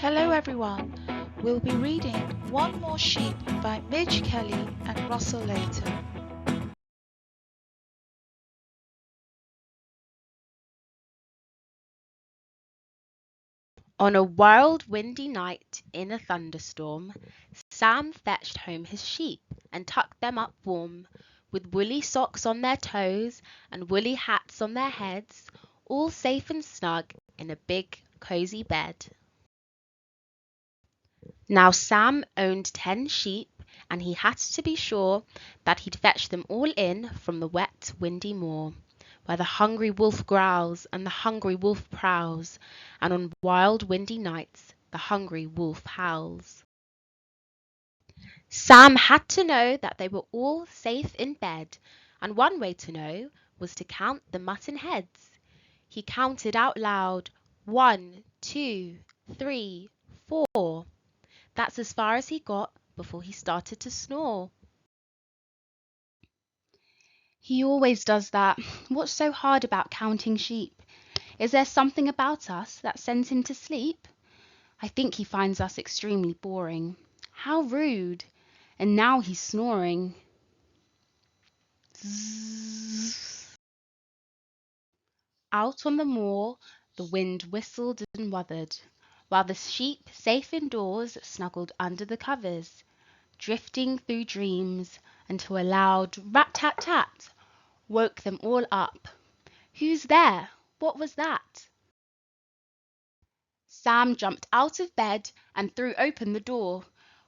Hello everyone, we'll be reading One More Sheep by Midge Kelly and Russell Layton. On a wild, windy night in a thunderstorm, Sam fetched home his sheep and tucked them up warm, with woolly socks on their toes and woolly hats on their heads, all safe and snug in a big, cozy bed. Now Sam owned 10 sheep, and he had to be sure that he'd fetch them all in from the wet, windy moor, where the hungry wolf growls and the hungry wolf prowls, and on wild, windy nights the hungry wolf howls. Sam had to know that they were all safe in bed, and one way to know was to count the mutton heads. He counted out loud, 1, 2, 3, 4. That's as far as he got before he started to snore. He always does that. What's so hard about counting sheep? Is there something about us that sends him to sleep? I think he finds us extremely boring. How rude! And now he's snoring. Zzz. Out on the moor, the wind whistled and wuthered, while the sheep, safe indoors, snuggled under the covers, drifting through dreams until a loud rat-tat-tat woke them all up. Who's there? What was that? Sam jumped out of bed and threw open the door.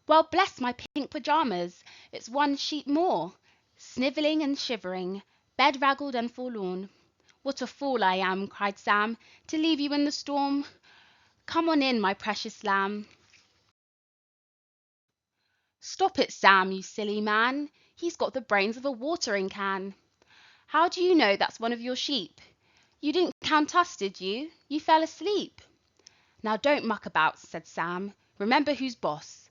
Well, bless my pink pajamas, it's one sheep more. Snivelling and shivering, bed-raggled and forlorn. What a fool I am, cried Sam, to leave you in the storm. Come on in, my precious lamb. Stop it, Sam, you silly man. He's got the brains of a watering can. How do you know that's one of your sheep? You didn't count us, did you? You fell asleep. Now don't muck about, said Sam. Remember who's boss.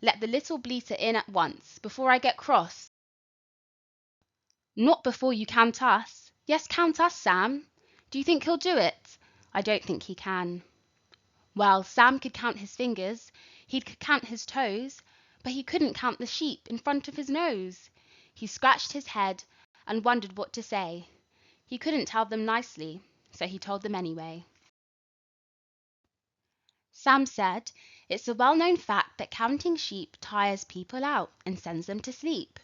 Let the little bleater in at once, before I get cross. Not before you count us. Yes, count us, Sam. Do you think he'll do it? I don't think he can. Well, Sam could count his fingers, he could count his toes, but he couldn't count the sheep in front of his nose. He scratched his head and wondered what to say. He couldn't tell them nicely, so he told them anyway. Sam said, it's a well-known fact that counting sheep tires people out and sends them to sleep.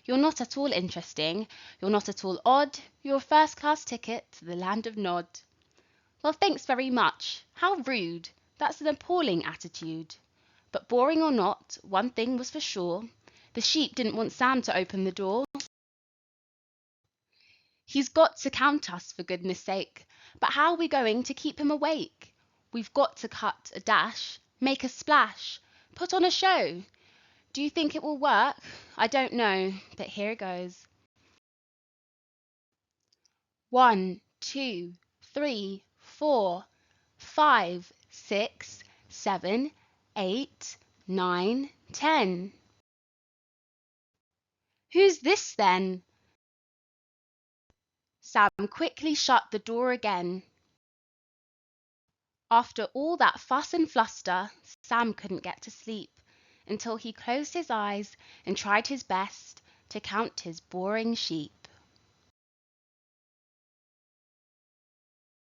You're not at all interesting, you're not at all odd, you're a first-class ticket to the land of Nod. Well, thanks very much. How rude. That's an appalling attitude. But boring or not, one thing was for sure. The sheep didn't want Sam to open the door. He's got to count us, for goodness sake. But how are we going to keep him awake? We've got to cut a dash, make a splash, put on a show. Do you think it will work? I don't know, but here goes. 1, 2, 3, 4, 5, 6, 7, 8, 9, 10. Who's this then? Sam quickly shut the door again. After all that fuss and fluster, Sam couldn't get to sleep until he closed his eyes and tried his best to count his boring sheep.